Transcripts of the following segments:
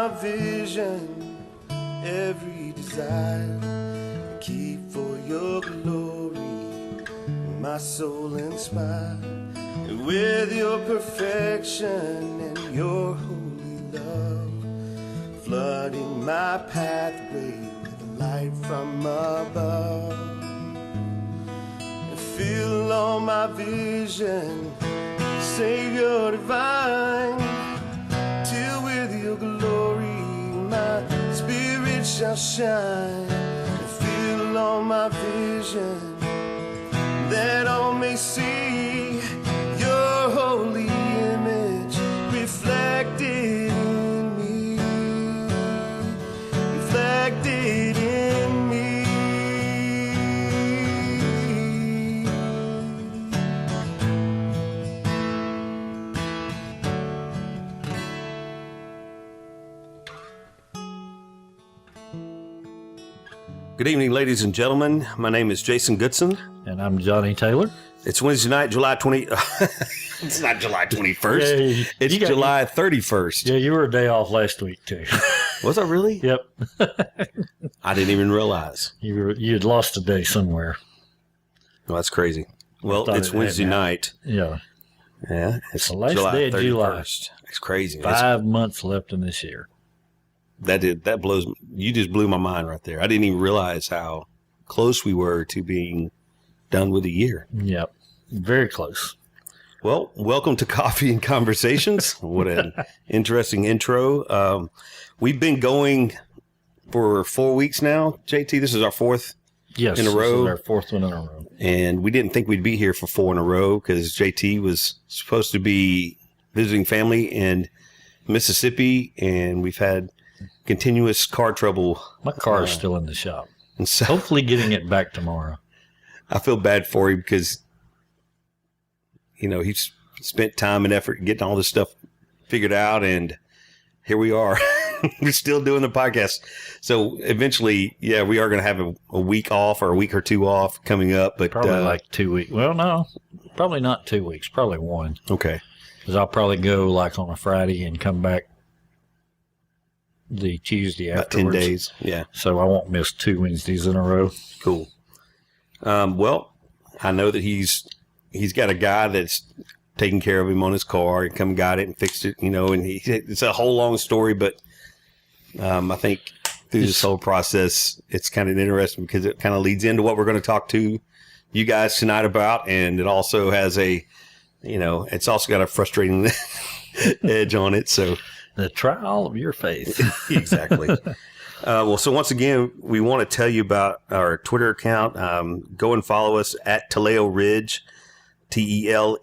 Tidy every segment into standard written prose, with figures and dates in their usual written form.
my vision, every desire. Keep for your glory, my soul inspired. With your perfection and your holy love, flooding my pathway with light from above. And fill all my vision, Savior divine, till with your glory my spirit shall shine. And fill all my vision, that all may see your holy image reflected in me, reflected in me. Good evening, ladies and gentlemen. My name is Jason Goodson. And I'm Johnny Taylor. It's Wednesday night, July 20. It's not July 21st. Yeah, it's July 31st. Yeah, you were a day off last week, too. Was I really? Yep. I didn't even realize. You had lost a day somewhere. Well, that's crazy. Well, it's Wednesday night. Yeah. Yeah. It's the last July day of 31st. July. It's crazy. 5 months left in this year. That blows. You just blew my mind right there. I didn't even realize how close we were to being done with a year. Yep. Very close. Well, welcome to Coffee and Conversations. What an interesting intro. We've been going for 4 weeks now. JT, this is our fourth in a row. This is our fourth one in a row. And we didn't think we'd be here for 4 in a row because JT was supposed to be visiting family in Mississippi, and we've had continuous car trouble. My car is still in the shop. And so hopefully getting it back tomorrow. I feel bad for him because, you know, he's spent time and effort getting all this stuff figured out, and here we are. We're still doing the podcast. So eventually, yeah, we are going to have a week off or a week or two off coming up. But probably like 2 weeks. Well, no, probably not 2 weeks. Probably one. Okay. Because I'll probably go like on a Friday and come back the Tuesday about afterwards. 10 days. Yeah. So I won't miss 2 Wednesdays in a row. Cool. Well, I know that he's got a guy that's taking care of him on his car and come got it and fixed it, you know, and it's a whole long story, but I think through this whole process, it's kind of interesting because it kind of leads into what we're going to talk to you guys tonight about. And it also has it's also got a frustrating edge on it. So the trial of your faith. Exactly. So once again, we want to tell you about our Twitter account. Go and follow us at Teleo Ridge, TELEORIDGE.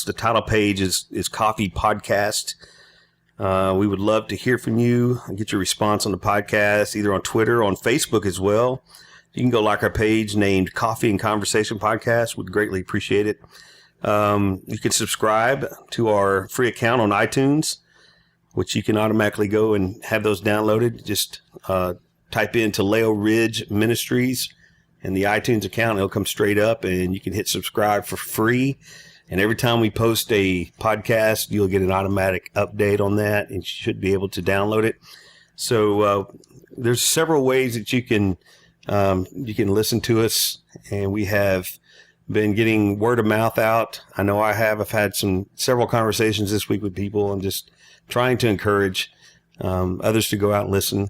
The title page is Coffee Podcast. We would love to hear from you and get your response on the podcast, either on Twitter, on Facebook as well. You can go like our page named Coffee and Conversation Podcast. We'd greatly appreciate it. You can subscribe to our free account on iTunes, which you can automatically go and have those downloaded. Just type in Teleo Ridge Ministries and the iTunes account. It'll come straight up, and you can hit subscribe for free. And every time we post a podcast, you'll get an automatic update on that, and you should be able to download it. So there's several ways that you can listen to us, and we have been getting word of mouth out. I know I have. I've had several conversations this week with people, and just trying to encourage others to go out and listen.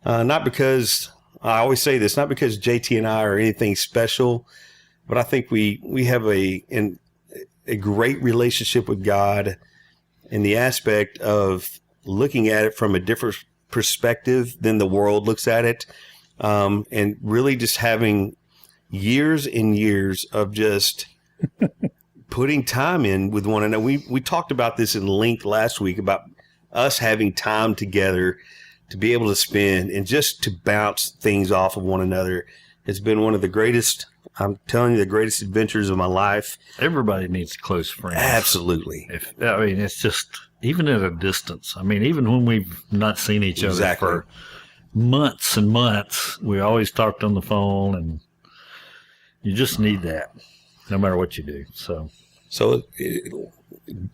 Not because, I always say this, not because JT and I are anything special, but I think we have a great relationship with God in the aspect of looking at it from a different perspective than the world looks at it. And really just having years and years of just putting time in with one another. We talked about this in length last week about us having time together to be able to spend and just to bounce things off of one another. It's been one of the greatest, I'm telling you, the greatest adventures of my life. Everybody needs close friends. Absolutely. It's just, even at a distance. I mean, even when we've not seen each other for months and months, we always talked on the phone, and you just need that no matter what you do. So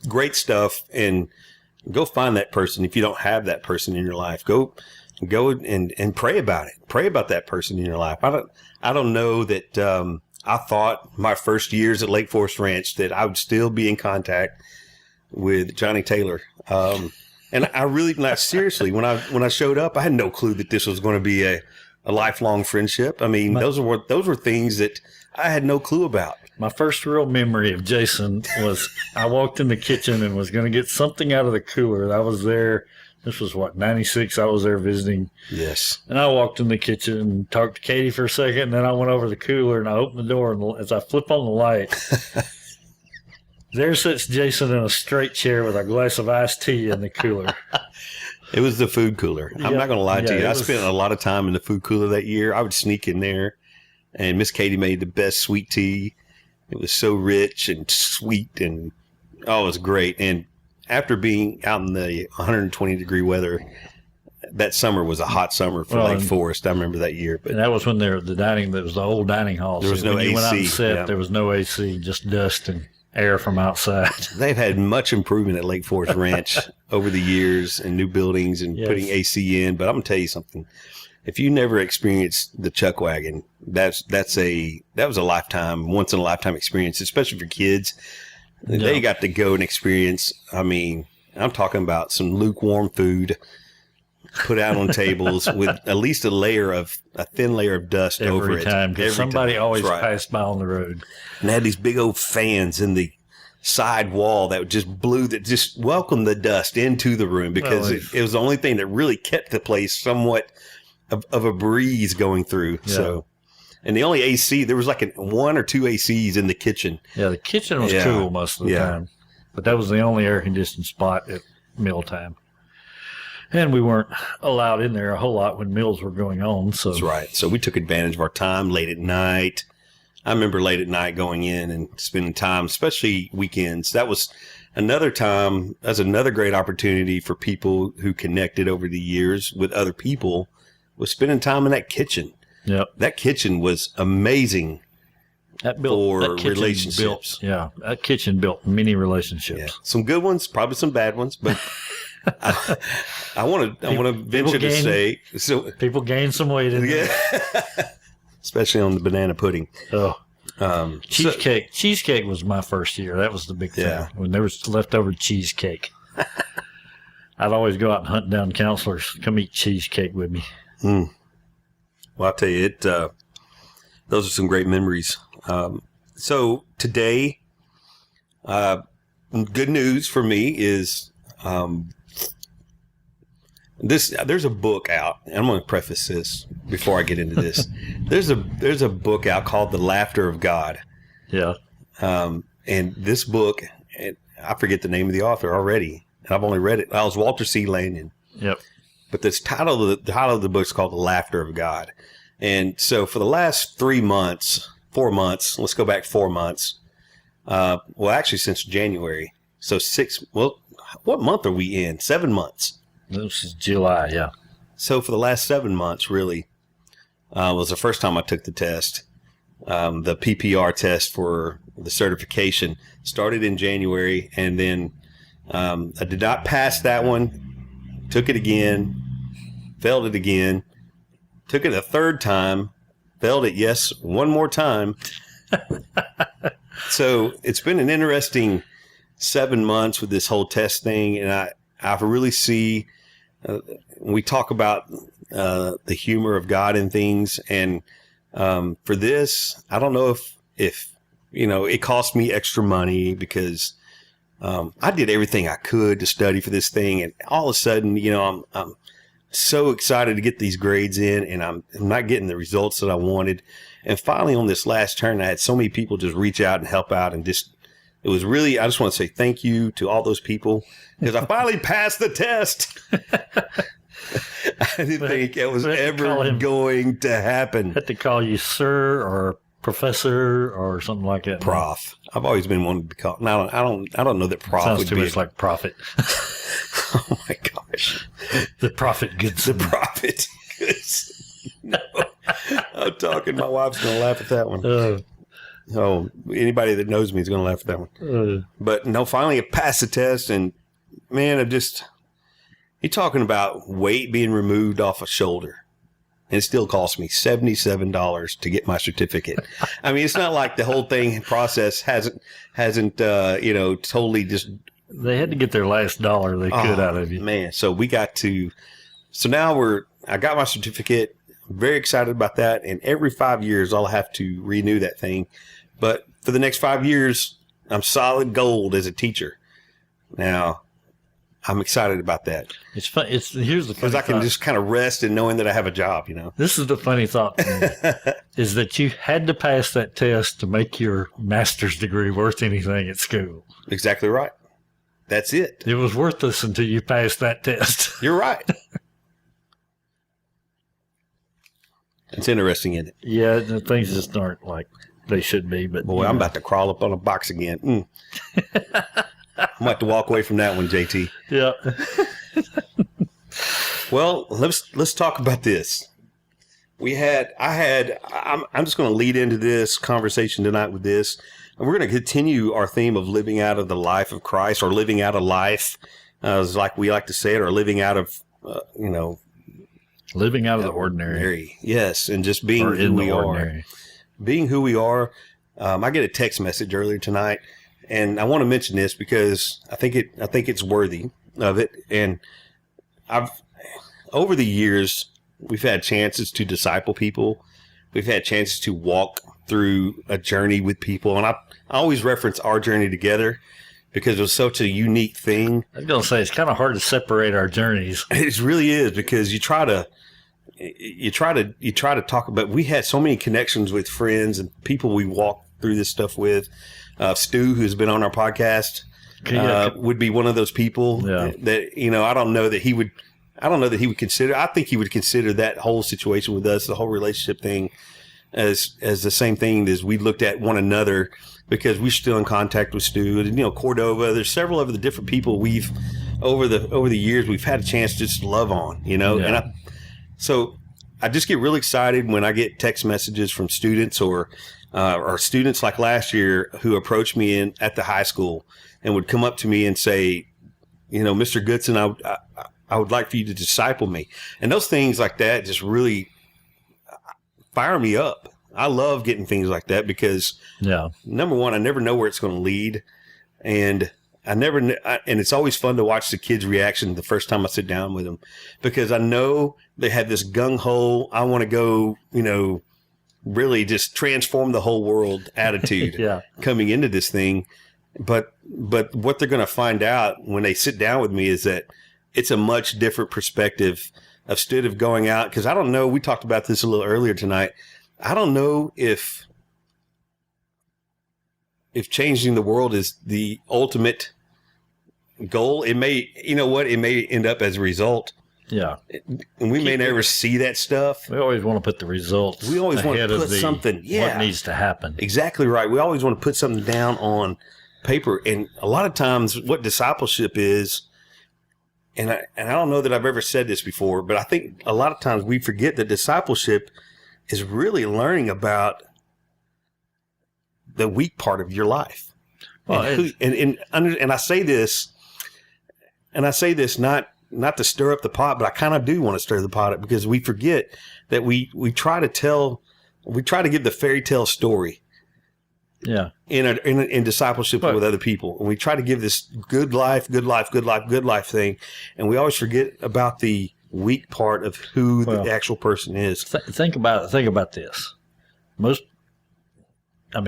great stuff. And, go find that person. If you don't have that person in your life, go and pray about it. Pray about that person in your life. I don't know that, I thought my first years at Lake Forest Ranch that I would still be in contact with Johnny Taylor. And I really, like, seriously, when I showed up, I had no clue that this was going to be a lifelong friendship. I mean, those were things that I had no clue about. My first real memory of Jason was I walked in the kitchen and was going to get something out of the cooler. I was there. This was 96. I was there visiting. Yes. And I walked in the kitchen and talked to Katie for a second. And then I went over to the cooler and I opened the door. And as I flip on the light, there sits Jason in a straight chair with a glass of iced tea in the cooler. It was the food cooler. I'm not going to lie to you. I spent a lot of time in the food cooler that year. I would sneak in there, and Miss Katie made the best sweet tea. It was so rich and sweet, and it was great. And after being out in the 120-degree weather, that summer was a hot summer for Lake Forest. I remember that year. But that was when there was the old dining hall. There was no when AC. You went out and set, there was no AC, just dust and air from outside. They've had much improvement at Lake Forest Ranch over the years, and new buildings and putting AC in. But I'm gonna tell you something: if you never experienced the Chuck Wagon, that was a lifetime, once in a lifetime experience, especially for kids. Yeah. They got to go and experience. I mean, I'm talking about some lukewarm food put out on tables with at least a thin layer of dust over it. Every somebody time. Always passed by on the road. And they had these big old fans in the side wall that just welcomed the dust into the room, because it was the only thing that really kept the place somewhat of a breeze going through. Yeah. So, and the only AC, there was like one or two ACs in the kitchen. Yeah, the kitchen was cool most of the time. But that was the only air conditioned spot at mealtime. And we weren't allowed in there a whole lot when meals were going on. So that's right. So we took advantage of our time late at night. I remember late at night going in and spending time, especially weekends. That was another time. That's another great opportunity for people who connected over the years with other people, was spending time in that kitchen. Yep. That kitchen was amazing for relationships. That kitchen built many relationships. Yeah. Some good ones, probably some bad ones, but I want to venture to say, so people gain some weight in there. Especially on the banana pudding. Cheesecake. Cheesecake was my first year. That was the big thing. When there was leftover cheesecake. I'd always go out and hunt down counselors. Come eat cheesecake with me. Mm. Well, I'll tell you, those are some great memories. So today, good news for me is there's a book out, and I'm going to preface this before I get into this. There's a book out called The Laughter of God. Yeah. And this book, and I forget the name of the author already, and I've only read it. I was Walter C. Lanyon. Yep. But the title of the book is called The Laughter of God. And so for the last 4 months, let's go back 4 months. Well, actually since January. So what month are we in? 7 months. This is July, yeah. So for the last 7 months, really, was the first time I took the test. The PPR test for the certification started in January, and then I did not pass that one. Took it again, failed it again, took it a third time, failed it, one more time. So it's been an interesting 7 months with this whole test thing, and I really see, we talk about the humor of God in things, and for this, I don't know if it cost me extra money, because I did everything I could to study for this thing, and all of a sudden, I'm so excited to get these grades in, and I'm not getting the results that I wanted. And finally, on this last turn, I had so many people just reach out and help out, and it was really, I just want to say thank you to all those people, because I finally passed the test. I didn't think it was ever going to happen. I had to call you sir or professor or something like that. Prof. I've always been wanting to be called. No, I don't know that prof sounds would too be much like prophet. Oh my gosh. The prophet Goodson. The prophet Goodson. No. I'm talking. My wife's going to laugh at that one. Anybody that knows me is going to laugh at that one. But no, finally I passed the test, and man, you're talking about weight being removed off a shoulder. And it still cost me $77 to get my certificate. I mean, it's not like the whole process hasn't totally just. They had to get their last dollar they could out of you. Man, so now I got my certificate. I'm very excited about that. And every 5 years, I'll have to renew that thing. But for the next 5 years, I'm solid gold as a teacher. Now, I'm excited about that. It's fun. Here's the funny because I can just kind of rest in knowing that I have a job. This is the funny thought to me, is that you had to pass that test to make your master's degree worth anything at school. Exactly right. That's it. It was worthless until you passed that test. You're right. It's interesting, isn't it? Yeah, the things just aren't like they should be. But boy, I'm about to crawl up on a box again. I'm about to walk away from that one, JT. Yeah. Well, let's talk about this. I'm just going to lead into this conversation tonight with this. And we're going to continue our theme of living out of the life of Christ, or living out of life, like we like to say it, or living out of, living out of the ordinary. Yes, and just being who we are. Being who we are. I get a text message earlier tonight, and I want to mention this because I think it's worthy of it. And over the years, we've had chances to disciple people. We've had chances to walk through a journey with people. And I always reference our journey together because it was such a unique thing. I was going to say, it's kind of hard to separate our journeys. It really is, because you try to talk about, we had so many connections with friends and people we walked through this stuff with. Stu, who's been on our podcast, would be one of those people that, I don't know that he would consider, I think he would consider that whole situation with us, the whole relationship thing, as the same thing as we looked at one another, because we're still in contact with Stu and, Cordova. There's several of the different people we've, over the years, we've had a chance to just love on, and so I just get really excited when I get text messages from students or students like last year who approached me at the high school and would come up to me and say, Mr. Goodson, I would like for you to disciple me. And those things like that just really fire me up. I love getting things like that because, number one, I never know where it's going to lead. And and it's always fun to watch the kids' reaction the first time I sit down with them, because I know they have this gung-ho, I want to go, really just transform the whole world attitude coming into this thing. But what they're going to find out when they sit down with me is that it's a much different perspective instead of going out. Because I don't know, we talked about this a little earlier tonight. I don't know if changing the world is the ultimate goal. It may, it may end up as a result. Yeah. And we may never see that stuff. We always want to put the results. We always want to put something. What needs to happen. Exactly right. We always want to put something down on paper. And a lot of times what discipleship is, and I don't know that I've ever said this before, but I think a lot of times we forget that discipleship is really learning about the weak part of your life. Well, and I say this, not to stir up the pot, but I kind of do want to stir the pot up, because we forget that we try to give the fairy tale story. Yeah. In discipleship with other people. And we try to give this good life thing. And we always forget about the weak part of who the actual person is. Think about this. A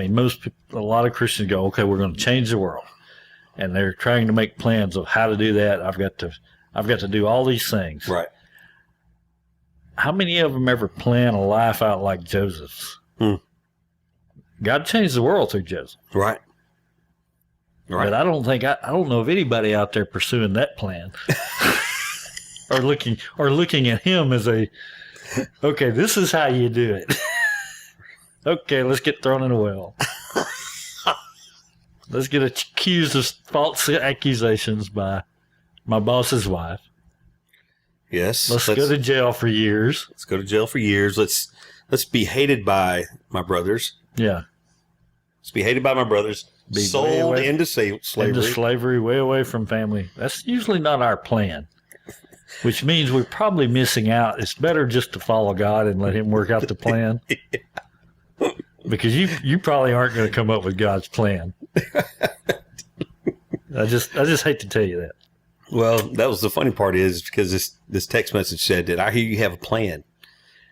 lot of Christians go, okay, we're going to change the world. And they're trying to make plans of how to do that. I've got to do all these things. Right. How many of them ever plan a life out like Joseph's? God changed the world through Joseph. Right. But I don't know of anybody out there pursuing that plan. or looking at him as okay, this is how you do it. Okay, let's get thrown in a well. Let's get accused of false accusations by my boss's wife. Yes. Let's go to jail for years. Let's go to jail for years. Let's be hated by my brothers. Yeah. Let's be hated by my brothers. Be sold into slavery. Into slavery, way away from family. That's usually not our plan, which means we're probably missing out. It's better just to follow God and let Him work out the plan. Because you probably aren't going to come up with God's plan. I just hate to tell you that. Well, that was the funny part is because this text message said that I hear you have a plan.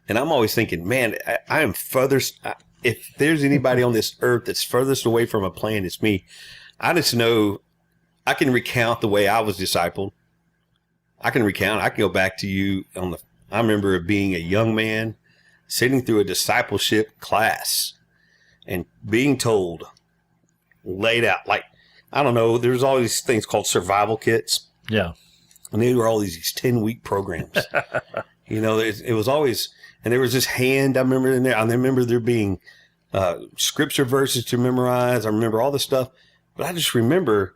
And I'm always thinking, man, I am furthest. If there's anybody on this earth that's furthest away from a plan, it's me. I just know I can recount the way I was discipled. I can go back to you I remember being a young man sitting through a discipleship class and being told, laid out, like, I don't know, there's all these things called survival kits. Yeah. And they were all these 10-week programs. It was always, and there was this hand I remember in there. I remember there being scripture verses to memorize. I remember all this stuff. But I just remember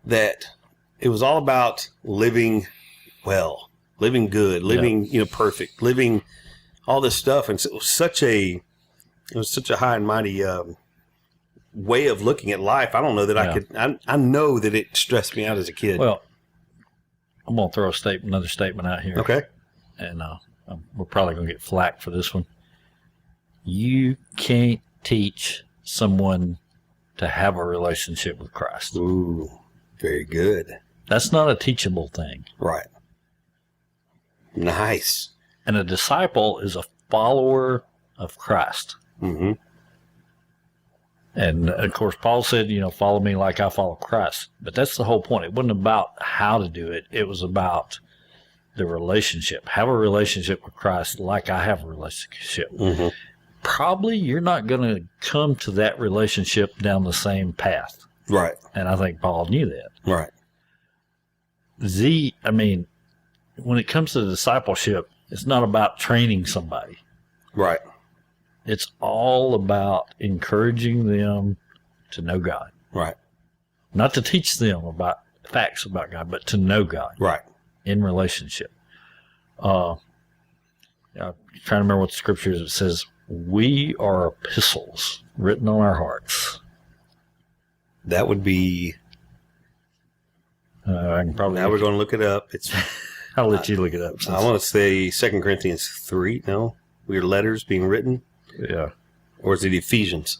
that it was all about living well, living good, living, perfect, living all this stuff. And so it was such a high and mighty way of looking at life. I don't know that I know that it stressed me out as a kid. Well, I'm going to throw another statement out here. Okay. And we're probably going to get flack for this one. You can't teach someone to have a relationship with Christ. Ooh, very good. That's not a teachable thing. Right. Nice. And a disciple is a follower of Christ. Mm-hmm. And, of course, Paul said, follow me like I follow Christ. But that's the whole point. It wasn't about how to do it. It was about the relationship. Have a relationship with Christ like I have a relationship. Mm-hmm. Probably you're not going to come to that relationship down the same path. Right. And I think Paul knew that. Right. When it comes to discipleship, it's not about training somebody. Right. It's all about encouraging them to know God. Right. Not to teach them about facts about God, but to know God. Right. In relationship. I'm trying to remember what the scripture is. It says, we are epistles written on our hearts. That would be... I can probably... Now we're going to look it up. I'll let you look it up. I want to say 2 Corinthians 3. No? We are letters being written. Yeah. Or is it Ephesians?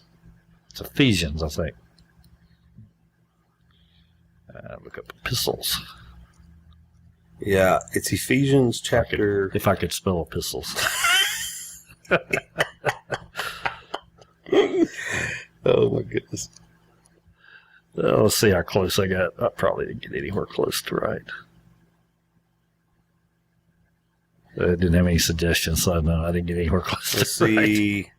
It's Ephesians, I think. Look up epistles. Yeah, it's Ephesians chapter... If I could spell epistles. Oh, my goodness. Let's see how close I got. I probably didn't get anywhere close to right. I didn't have any suggestions, so I didn't get anywhere close Let's to right. see.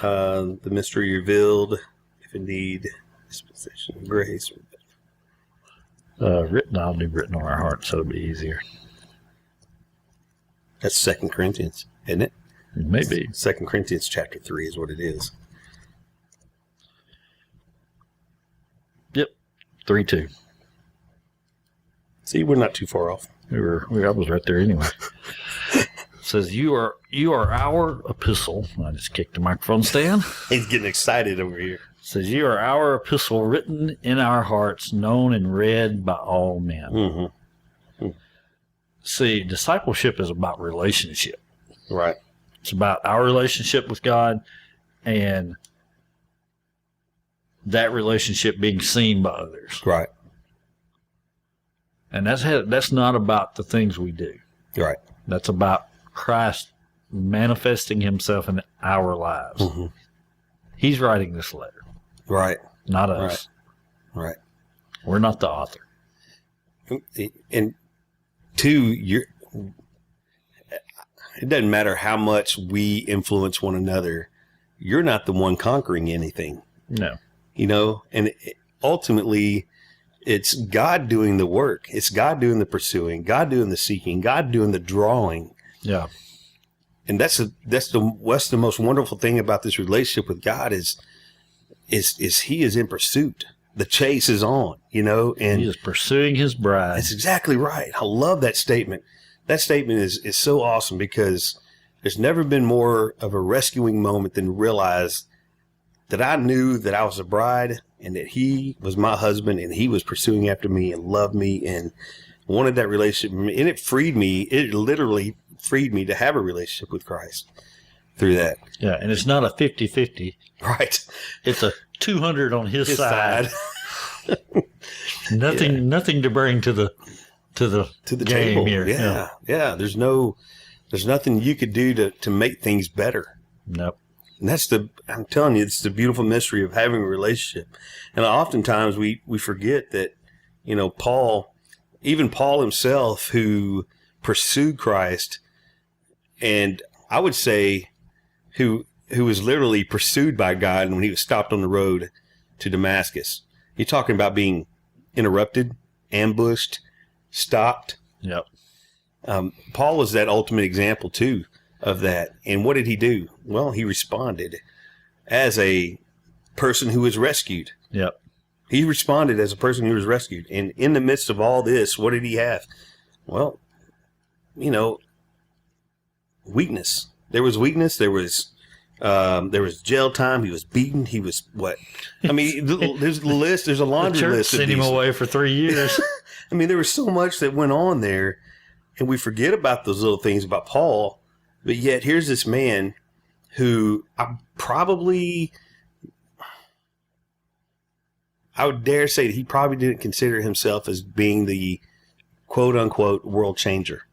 The mystery revealed, if indeed, disposition of grace. I'll do written on our hearts, so it'll be easier. That's 2 Corinthians, isn't it? Maybe. 2 Corinthians chapter 3 is what it is. Yep. 3:2. See, we're not too far off. I was right there anyway. It says, you are our epistle. I just kicked the microphone stand. He's getting excited over here. It says, you are our epistle written in our hearts, known and read by all men. Mm-hmm. See, discipleship is about relationship. Right. It's about our relationship with God and that relationship being seen by others. Right. And that's not about the things we do. Right. That's about Christ manifesting himself in our lives. Mm-hmm. He's writing this letter. Right. Not us. Right. We're not the author. And two, it doesn't matter how much we influence one another. You're not the one conquering anything. No. And ultimately, it's God doing the work. It's God doing the pursuing, God doing the seeking, God doing the drawing. Yeah. And that's the most wonderful thing about this relationship with God is He is in pursuit. The chase is on, and He is pursuing His bride. That's exactly right. I love that statement. That statement is so awesome because there's never been more of a rescuing moment than realize that I knew that I was a bride and that he was my husband and he was pursuing after me and loved me and wanted that relationship. And it freed me. It literally freed me to have a relationship with Christ through that. Yeah, and it's not a 50-50. Right. It's a 200 on his side. Yeah. Nothing to bring to the game table here. Yeah. There's nothing you could do to make things better. Nope. And I'm telling you, it's the beautiful mystery of having a relationship. And oftentimes we forget that, Paul himself, who pursued Christ, and I would say who was literally pursued by God when he was stopped on the road to Damascus. You're talking about being interrupted, ambushed, stopped. Yep. Paul was that ultimate example too of that. And what did he do? Well, he responded as a person who was rescued. Yep. He responded as a person who was rescued. And in the midst of all this, what did he have? Well, weakness. There was weakness. There was jail time. He was beaten. He was what? I mean, there's a list. There's a laundry list. Sent him away for 3 years. I mean, there was so much that went on there, and we forget about those little things about Paul. But yet, here's this man who I would dare say that he probably didn't consider himself as being the quote unquote world changer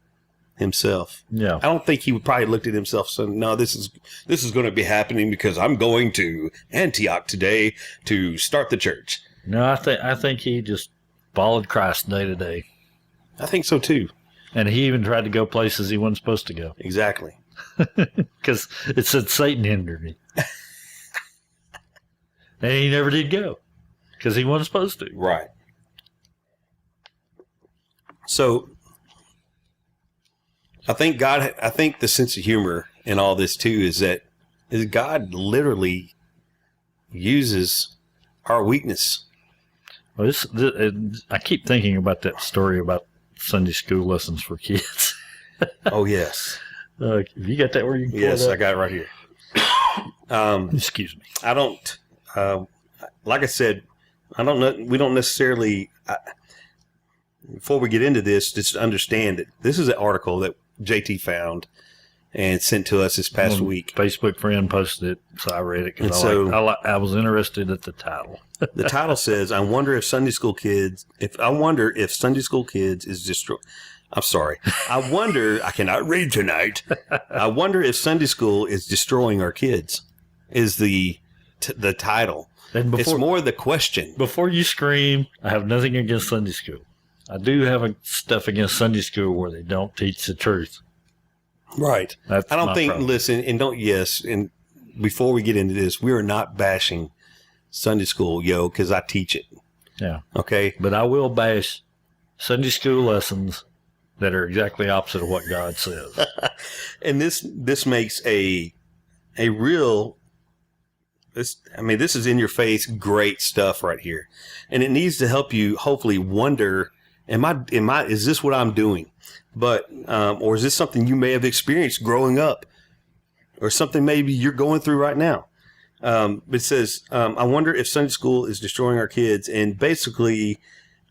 himself. Yeah. I don't think he would probably looked at himself and said, no, this is going to be happening because I'm going to Antioch today to start the church. No, I think he just followed Christ day to day. I think so too. And he even tried to go places he wasn't supposed to go. Exactly. Because it said Satan hindered him. And he never did go because he wasn't supposed to. Right. So I think the sense of humor in all this too is God literally uses our weakness. Well, I keep thinking about that story about Sunday school lessons for kids. Oh, yes. Have you got that where you can Yes, I got it right here. Excuse me. I don't, like I said, I don't know. We don't necessarily, before we get into this, just understand that this is an article that JT found and sent to us this past week. Facebook friend posted it, so I read it because I was interested at the title. The title says, I wonder if Sunday school kids is destroyed. I'm sorry. I cannot read tonight. I wonder if Sunday school is destroying our kids is the title. And it's more the question. Before you scream, I have nothing against Sunday school. I do have stuff against Sunday school where they don't teach the truth. Right. That's I don't think, problem. Listen, and before we get into this, we are not bashing Sunday school, because I teach it. Yeah. Okay. But I will bash Sunday school lessons that are exactly opposite of what God says. And this makes a real, this is in your face, great stuff right here. And it needs to help you hopefully wonder, is this what I'm doing? But, or is this something you may have experienced growing up or something maybe you're going through right now? It says, I wonder if Sunday school is destroying our kids. And basically,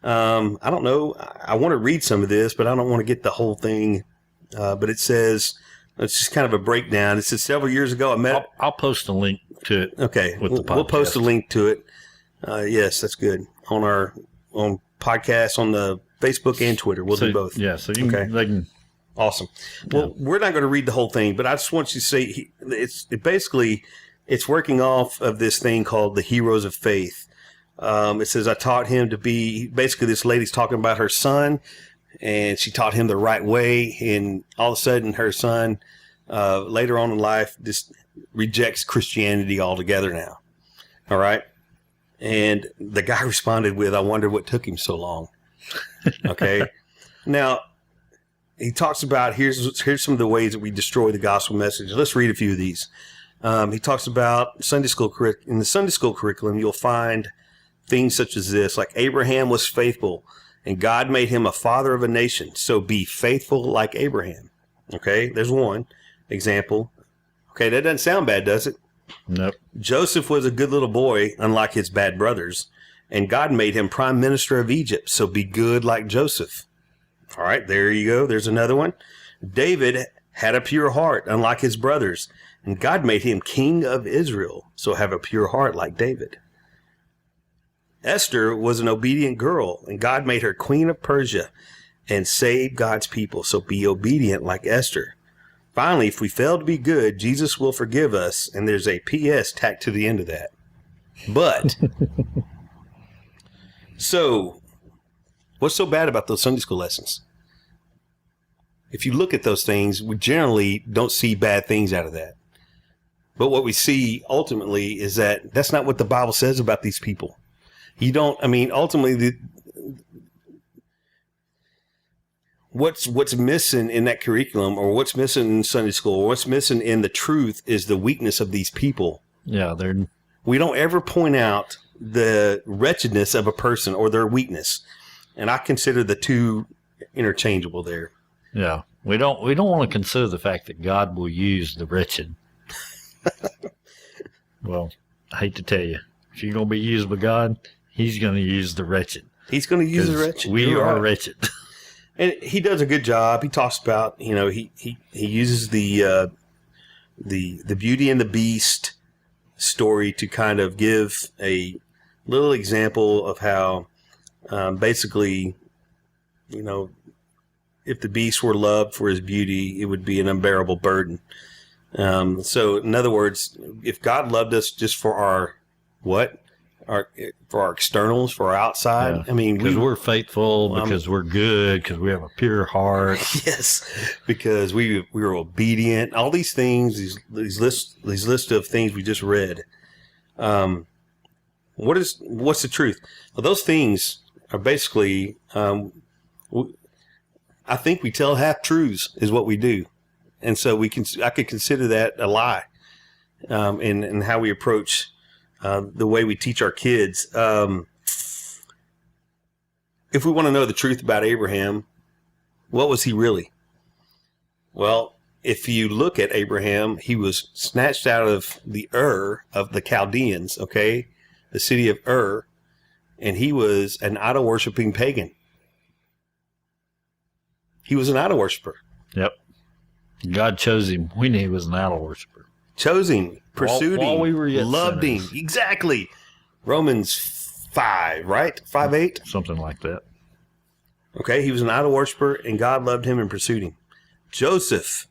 I don't know. I want to read some of this, but I don't want to get the whole thing. But it says, it's just kind of a breakdown. It says several years ago, I'll post a link to it. Okay. With the podcast. We'll post a link to it. Yes, that's good. On podcasts, on the Facebook and Twitter. We'll do both. Yeah. So they can. Awesome. Well, we're not going to read the whole thing, but I just want you to say it's working off of this thing called the Heroes of Faith. It says, I taught him to be, basically this lady's talking about her son, and she taught him the right way. And all of a sudden her son, later on in life, just rejects Christianity altogether now. All right. And the guy responded with, I wonder what took him so long. Okay. Now, he talks about, here's some of the ways that we destroy the gospel message. Let's read a few of these. He talks about Sunday school in the Sunday school curriculum, you'll find things such as this, like Abraham was faithful and God made him a father of a nation. So be faithful like Abraham. Okay. There's one example. Okay. That doesn't sound bad, does it? Nope. Joseph was a good little boy, unlike his bad brothers, and God made him prime minister of Egypt, so be good like Joseph. All right, there you go. There's another one. David had a pure heart, unlike his brothers, and God made him king of Israel, so have a pure heart like David. Esther was an obedient girl, and God made her queen of Persia and saved God's people, so be obedient like Esther. Finally, if we fail to be good, Jesus will forgive us, and there's a P.S. tacked to the end of that. But, so, what's so bad about those Sunday school lessons? If you look at those things, we generally don't see bad things out of that. But what we see ultimately is that that's not what the Bible says about these people. You don't, I mean, ultimately, what's missing in that curriculum, or what's missing in Sunday school, or what's missing in the truth is the weakness of these people. Yeah, we don't ever point out the wretchedness of a person or their weakness. And I consider the two interchangeable there. Yeah. We don't want to consider the fact that God will use the wretched. Well, I hate to tell you, if you're going to be used by God, he's going to use the wretched. He's going to use the wretched. We are wretched. And he does a good job. He talks about, he uses the Beauty and the Beast story to kind of give a little example of how basically, if the beast were loved for his beauty, it would be an unbearable burden. So in other words, if God loved us just for our externals, for our outside, Yeah. I mean, because we're faithful, because we're good, because we have a pure heart. Yes, because we were obedient. All these things, these lists of things we just read. What's the truth? Well, those things are basically, I think we tell half truths is what we do, and so I could consider that a lie, in how we approach the way we teach our kids. If we want to know the truth about Abraham, what was he really? Well, if you look at Abraham, he was snatched out of the Ur of the Chaldeans, okay, the city of Ur, and he was an idol-worshiping pagan. He was an idol worshiper. Yep. God chose him when he was an idol worshiper. Chose him, pursued while him, we were yet loved sinners. him. Exactly. Romans 5, right? 5:8? Something like that. Okay, he was an idol worshiper, and God loved him and pursued him. Joseph.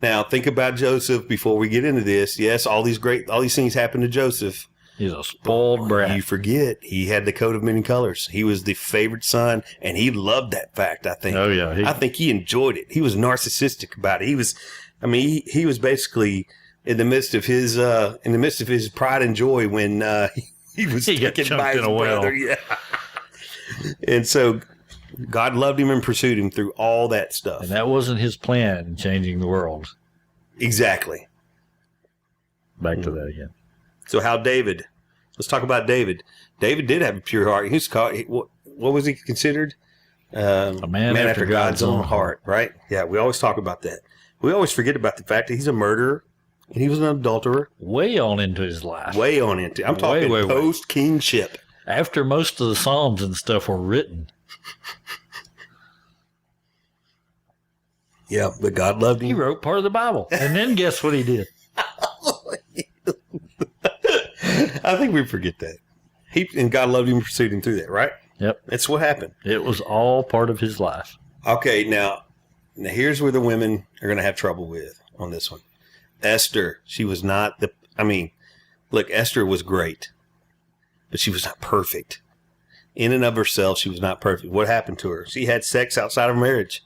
Now, think about Joseph before we get into this. Yes, all these things happened to Joseph. He's a spoiled brat. You forget, he had the coat of many colors. He was the favorite son, and he loved that fact, I think. Oh, yeah. I think he enjoyed it. He was narcissistic about it. He was basically in the midst of his pride and joy when he was taken by his brother. Yeah. And so God loved him and pursued him through all that stuff. And that wasn't his plan in changing the world. Exactly. Back to that again. So let's talk about David. David did have a pure heart. He was called, what was he considered? A man after God's own heart. Right? Yeah, we always talk about that. We always forget about the fact that he's a murderer and he was an adulterer. Way on into his life. Way on into. I'm talking way. post-kingship. After most of the Psalms and stuff were written. Yeah, but God loved him. He wrote part of the Bible. And then guess what he did? I think we forget that. And God loved him and pursued him through that, right? Yep. That's what happened. It was all part of his life. Okay, now here's where the women are going to have trouble with on this one. Esther, she was not look, Esther was great, but she was not perfect. In and of herself, she was not perfect. What happened to her? She had sex outside of marriage.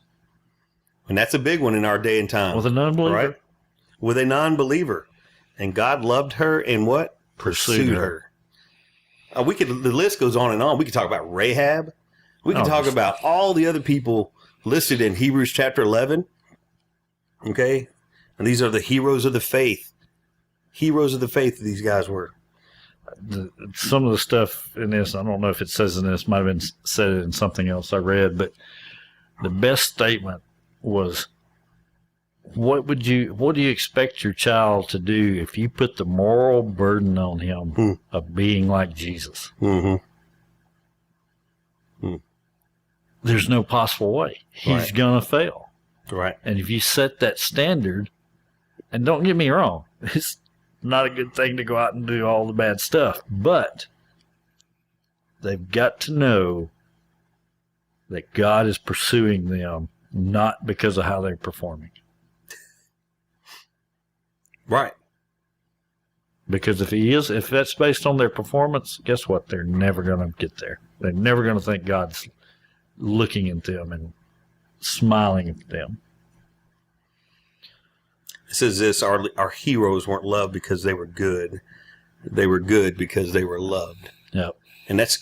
And that's a big one in our day and time. With a non-believer. Right? With a non-believer. And God loved her and what? Pursued her. The list goes on and on. We could talk about Rahab. We could talk about all the other people listed in Hebrews chapter 11. Okay? And these are the heroes of the faith. Heroes of the faith these guys were. Some of the stuff in this, I don't know if it says in this, might have been said in something else I read, but the best statement was what do you expect your child to do if you put the moral burden on him of being like Jesus? Mm-hmm. There's no possible way. He's going to fail. Right. And if you set that standard, and don't get me wrong, it's not a good thing to go out and do all the bad stuff, but they've got to know that God is pursuing them, not because of how they're performing. Right. Because if that's based on their performance, guess what? They're never going to get there. They're never going to think God's looking at them and smiling at them. It says this, our heroes weren't loved because they were good. They were good because they were loved. Yep. And that's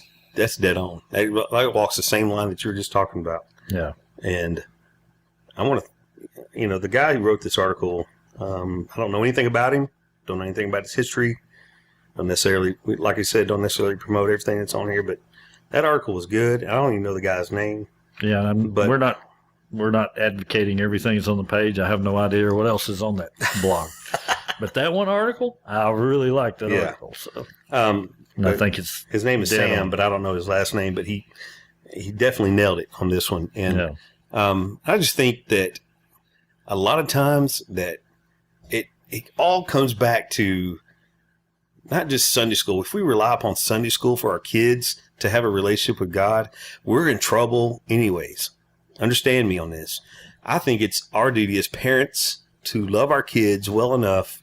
dead on. That walks the same line that you were just talking about. Yeah. And I want to, the guy who wrote this article, I don't know anything about him. Don't know anything about his history. Don't necessarily, like I said, don't necessarily promote everything that's on here, but that article was good. I don't even know the guy's name. Yeah, but we're not advocating everything that's on the page. I have no idea what else is on that blog. But that one article, I really liked that article. So, I think his name is Sam, but I don't know his last name. But he definitely nailed it on this one. And I just think that a lot of times that it all comes back to not just Sunday school. If we rely upon Sunday school for our kids to have a relationship with God, we're in trouble anyways. Understand me on this. I think it's our duty as parents to love our kids well enough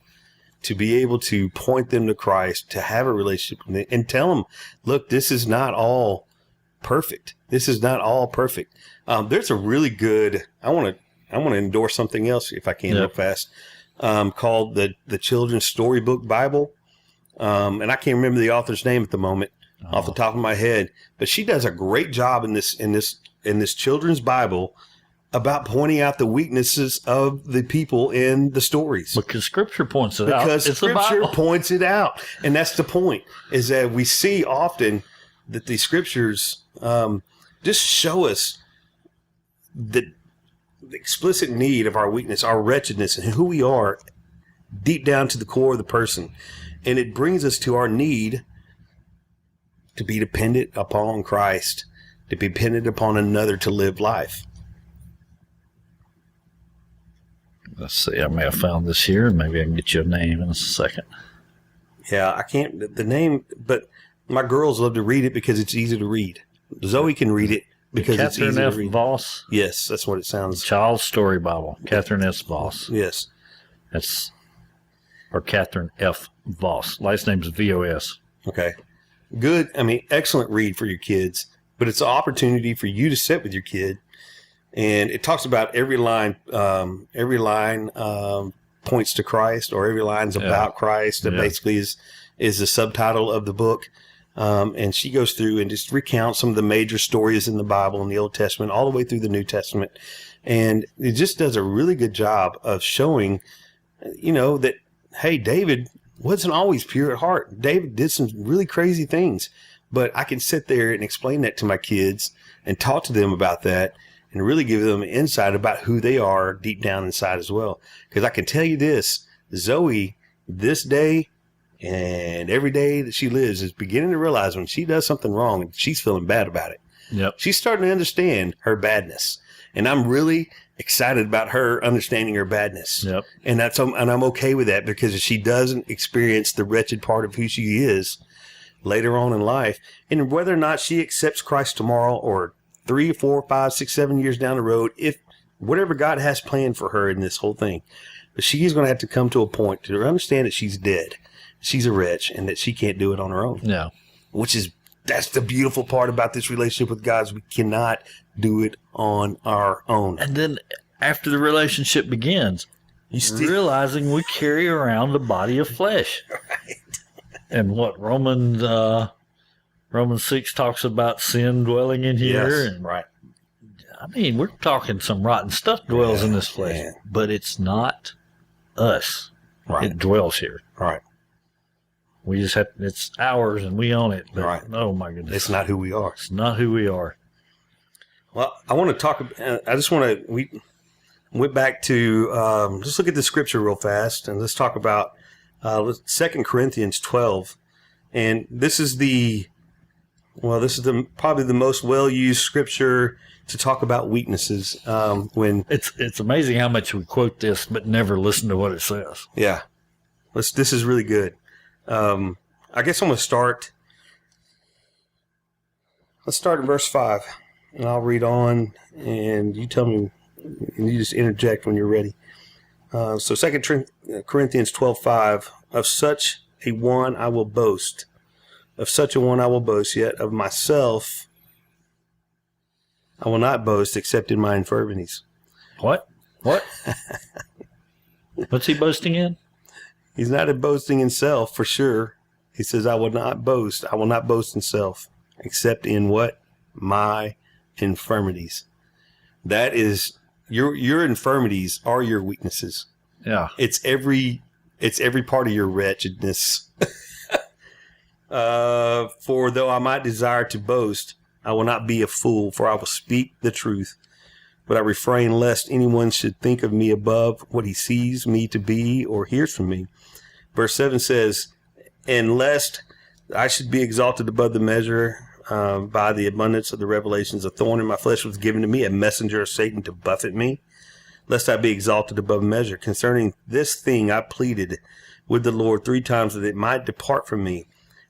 to be able to point them to Christ, to have a relationship with them, and tell them, look, this is not all perfect. This is not all perfect. There's a really good, I want to endorse something else if I can real fast, called the Children's Storybook Bible. And I can't remember the author's name at the moment off the top of my head, but she does a great job in this children's Bible about pointing out the weaknesses of the people in the stories. Because Scripture points it out. Because Scripture points it out. And that's the point, is that we see often that the Scriptures just show us the explicit need of our weakness, our wretchedness, and who we are deep down to the core of the person. And it brings us to our need to be dependent upon Christ, to be dependent upon another to live life. Let's see. I may have found this here. Maybe I can get you a name in a second. Yeah, I can't. The name, but my girls love to read it because it's easy to read. Zoe can read it because it's easy to read. Catherine F. Voss? Yes, that's what it sounds. Child's Story Bible. Catherine S. Voss. Yes. Or Catherine F. Voss. Last name's V-O-S. Okay. Good. I mean, excellent read for your kids, but it's an opportunity for you to sit with your kid. And it talks about every line points to Christ, or every line's about Christ. That basically is the subtitle of the book. And she goes through and just recounts some of the major stories in the Bible in the Old Testament, all the way through the New Testament. And it just does a really good job of showing, that, hey, David wasn't always pure at heart. David did some really crazy things, but I can sit there and explain that to my kids and talk to them about that and really give them insight about who they are deep down inside as well. Because I can tell you this, Zoe, this day and every day that she lives, is beginning to realize when she does something wrong, she's feeling bad about it. Yep. She's starting to understand her badness. And I'm really excited about her understanding her badness. Yep. And I'm okay with that, because if she doesn't experience the wretched part of who she is later on in life, and whether or not she accepts Christ tomorrow or 3, 4, 5, 6, 7 years down the road, if whatever God has planned for her in this whole thing, but she is going to have to come to a point to understand that she's dead, she's a wretch, and that she can't do it on her own. Yeah. That's the beautiful part about this relationship with God, is we cannot do it on our own. And then after the relationship begins, realizing we carry around the body of flesh. Right. And what Romans 6 talks about sin dwelling in here. Yes, and right. I mean, we're talking some rotten stuff dwells in this flesh, but it's not us. Right. It dwells here. Right. We just it's ours and we own it. But, right. Oh my goodness. It's not who we are. It's not who we are. Well, I want to talk. I went back to just look at the scripture real fast, and let's talk about 2 Corinthians 12. And this is probably the most well-used scripture to talk about weaknesses. When it's amazing how much we quote this, but never listen to what it says. Yeah, this is really good. I guess I'm going to start. Let's start in verse 5, and I'll read on, and you tell me, and you just interject when you're ready. So 2 Corinthians 12:5, of such a one I will boast. Of such a one I will boast, yet of myself I will not boast except in my infirmities. What? What's he boasting in? He's not boasting in self, for sure. He says, I will not boast. I will not boast in self, except in what? My infirmities. That is, your infirmities are your weaknesses. Yeah. It's every part of your wretchedness. For though I might desire to boast, I will not be a fool, for I will speak the truth. But I refrain lest anyone should think of me above what he sees me to be or hears from me. Verse 7 says, and lest I should be exalted above the measure by the abundance of the revelations, a thorn in my flesh was given to me, a messenger of Satan to buffet me, lest I be exalted above measure. Concerning this thing I pleaded with the Lord 3 times that it might depart from me.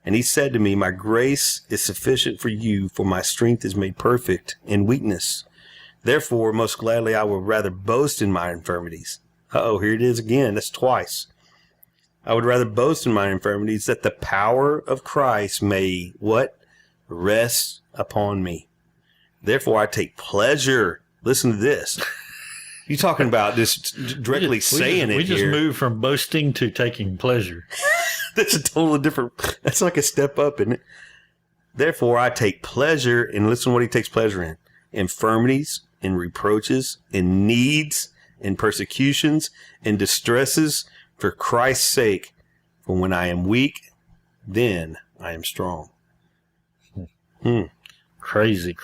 And he said to me, my grace is sufficient for you, for my strength is made perfect in weakness. Therefore, most gladly I will rather boast in my infirmities. Here it is again. That's twice. I would rather boast in my infirmities, that the power of Christ may, what? Rest upon me. Therefore I take pleasure. Listen to this. You talking about this directly saying it here. We just moved from boasting to taking pleasure. That's a totally different, that's like a step up, isn't it? Therefore I take pleasure, and listen to what he takes pleasure in. Infirmities, in reproaches, in needs, in persecutions, in distresses, for Christ's sake. For when I am weak, then I am strong. Crazy.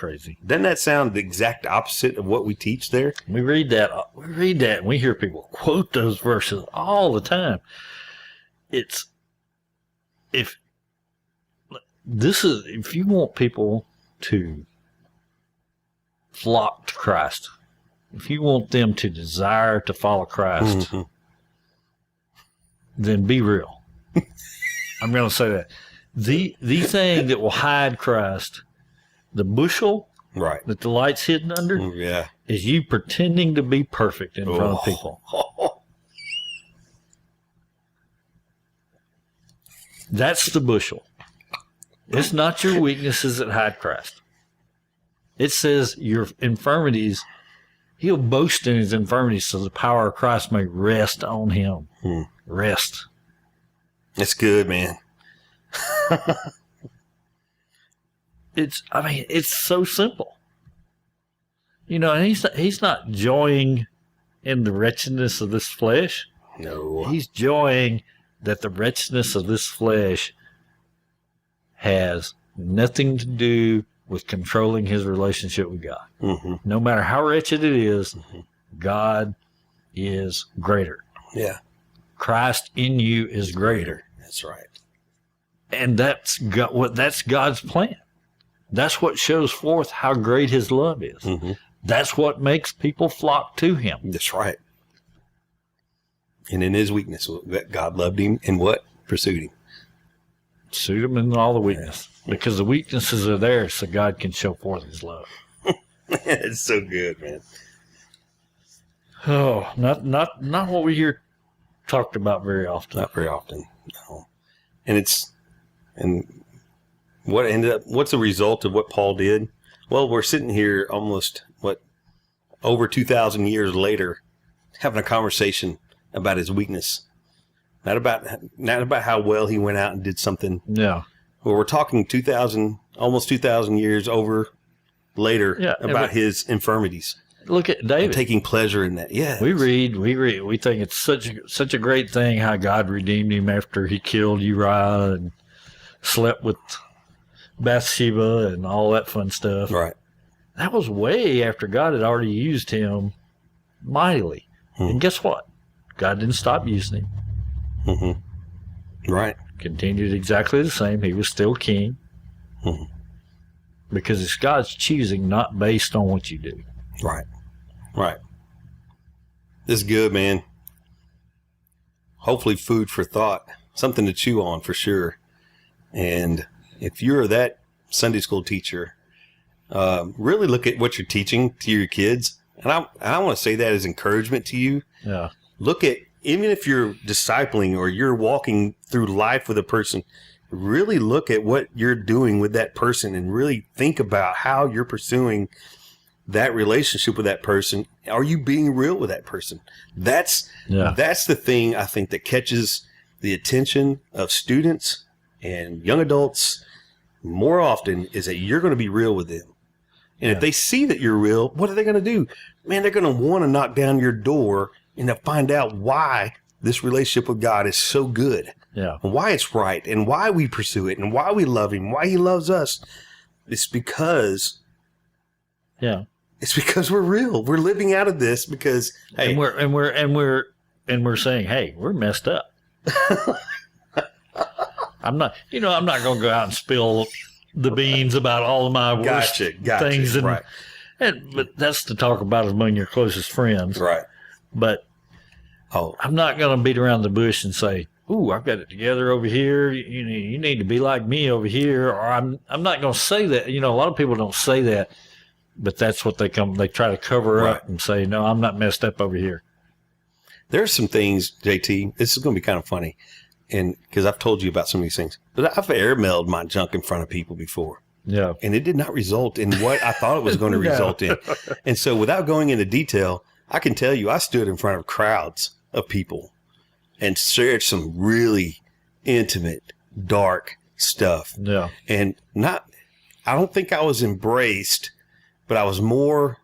Doesn't that sound the exact opposite of what we teach there? We read that, and we hear people quote those verses all the time. If you want people to flock to Christ, if you want them to desire to follow Christ, then be real. I'm going to say that. The thing that will hide Christ, the bushel right that the light's hidden under, is you pretending to be perfect in front of people. That's the bushel. It's not your weaknesses that hide Christ. It says your infirmities, he'll boast in his infirmities so the power of Christ may rest on him. Rest. It's good, man. It's so simple. And he's not joying in the wretchedness of this flesh. No. He's joying that the wretchedness of this flesh has nothing to do with controlling his relationship with God. No matter how wretched it is, God is greater. Yeah. Christ in you is greater. That's right. And that's God's plan. That's what shows forth how great his love is. That's what makes people flock to him. That's right. And in his weakness, God loved him and what? Pursued him. Pursued him in all the weakness. Because the weaknesses are there so God can show forth his love. It's so good, man. Oh, not what we hear talked about very often. Not very often. No. And what's the result of what Paul did? Well, we're sitting here almost, over 2,000 years later, having a conversation about his weakness. Not about how well he went out and did something. Yeah. Well, we're talking almost 2,000 years over later about his infirmities. Look at David. And taking pleasure in that. Yeah. We read. We think it's such a great thing how God redeemed him after he killed Uriah and slept with Bathsheba and all that fun stuff. Right. That was way after God had already used him mightily. And guess what? God didn't stop using him. Right. Continued exactly the same. He was still king. Because it's God's choosing, not based on what you do. Right. Right. This is good, man. Hopefully food for thought. Something to chew on for sure. And if you're that Sunday school teacher, really look at what you're teaching to your kids. And I want to say that as encouragement to you. Yeah. Look at, even if you're discipling or you're walking through life with a person, really look at what you're doing with that person and really think about how you're pursuing that relationship with that person. Are you being real with that person? That's the thing I think that catches the attention of students and young adults more often, is that you're going to be real with them. And if they see that you're real, what are they going to do? Man, they're going to want to knock down your door and to find out why this relationship with God is so good. Yeah. And why it's right, and why we pursue it, and why we love him, why he loves us. It's because we're real. We're living out of this because, hey, and we're saying, hey, we're messed up. I'm not going to go out and spill the beans about all of my worst things. But that's to talk about among your closest friends. Right. But I'm not going to beat around the bush and say, ooh, I've got it together over here. You need to be like me over here. Or I'm not going to say that. A lot of people don't say that, but that's what they try to cover up and say, no, I'm not messed up over here. There's some things, JT, this is going to be kind of funny. And because I've told you about some of these things, but I've airmailed my junk in front of people before. Yeah. And it did not result in what I thought it was going to result in. And so without going into detail, I can tell you, I stood in front of crowds of people and shared some really intimate, dark stuff. Yeah. And I don't think I was embraced, but I was more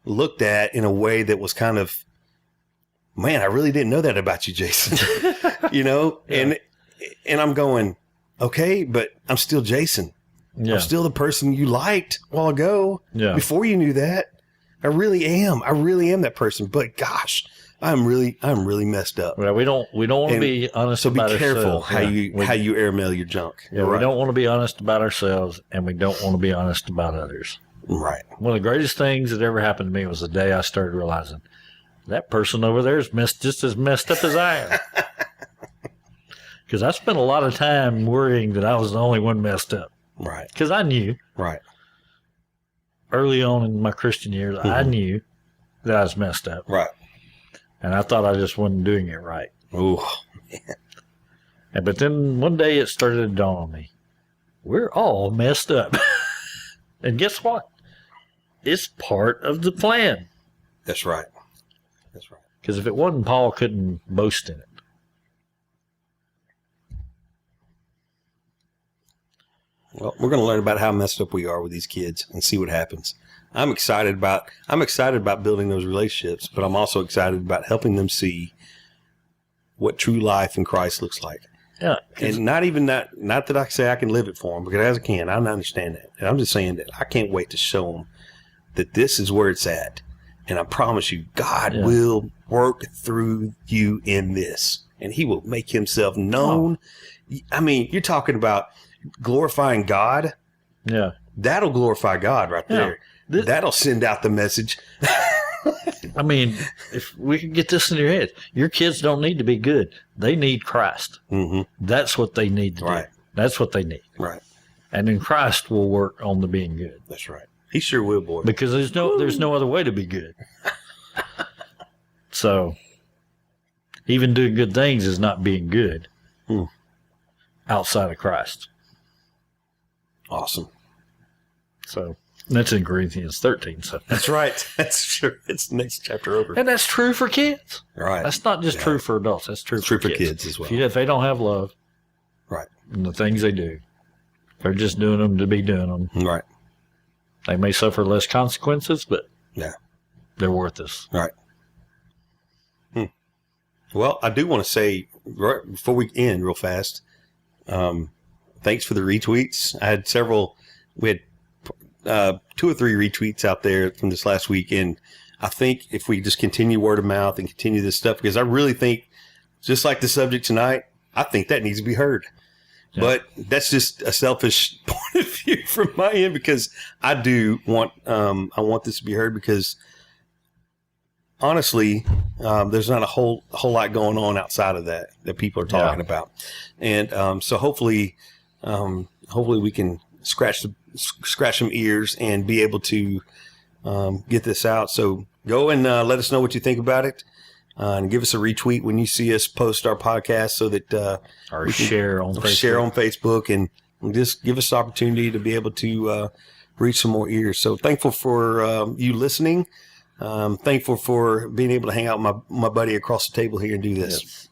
looked at in a way that was kind of, man, I really didn't know that about you, Jason. And I'm going, okay, but I'm still Jason. Yeah. I'm still the person you liked a while ago. Yeah. Before you knew that. I really am. I really am that person. But gosh, I'm really messed up. Well, we don't want to be honest about ourselves. So be careful how you airmail your junk. Yeah, we don't want to be honest about ourselves, and we don't want to be honest about others. Right. One of the greatest things that ever happened to me was the day I started realizing that person over there is just as messed up as I am. Because I spent a lot of time worrying that I was the only one messed up. Right. Because I knew. Right. Early on in my Christian years, I knew that I was messed up. Right. And I thought I just wasn't doing it right. Oh, man. But then one day it started to dawn on me. We're all messed up. And guess what? It's part of the plan. That's right. That's right. Because if it wasn't, Paul couldn't boast in it. Well, we're going to learn about how messed up we are with these kids and see what happens. I'm excited about building those relationships, but I'm also excited about helping them see what true life in Christ looks like. Yeah. And not that I say I can live it for them, because I can. I understand that. And I'm just saying that I can't wait to show them that this is where it's at. And I promise you, God will work through you in this, and he will make himself known. Oh. I mean, you're talking about glorifying God. Yeah. That'll glorify God right there. That'll send out the message. I mean, if we can get this in your head, your kids don't need to be good. They need Christ. Mm-hmm. That's what they need to do. That's what they need. Right. And then Christ will work on the being good. That's right. He sure will, boy. Because there's no other way to be good. So, even doing good things is not being good outside of Christ. Awesome. So, that's in Corinthians 13. So that's right. That's true. It's the next chapter over. And that's true for kids. Right. That's not just true for adults. That's true for kids as well. If they don't have love, right, and the things they do, they're just doing them to be doing them. Right. They may suffer less consequences, but they're worth this. Right. Well, I do want to say, right before we end real fast, thanks for the retweets. I had several. We had 2 or 3 retweets out there from this last week, and I think if we just continue word of mouth and continue this stuff, because I really think, just like the subject tonight, I think that needs to be heard. Yeah. But that's just a selfish point of view from my end, because I do want, I want this to be heard, because honestly, there's not a whole lot going on outside of that people are talking about. And, so hopefully we can scratch some ears and be able to, get this out. So go and, let us know what you think about it. And give us a retweet when you see us post our podcast, so that or share on Facebook, and just give us the opportunity to be able to reach some more ears. So thankful for you listening. Thankful for being able to hang out with my buddy across the table here and do this. Yes.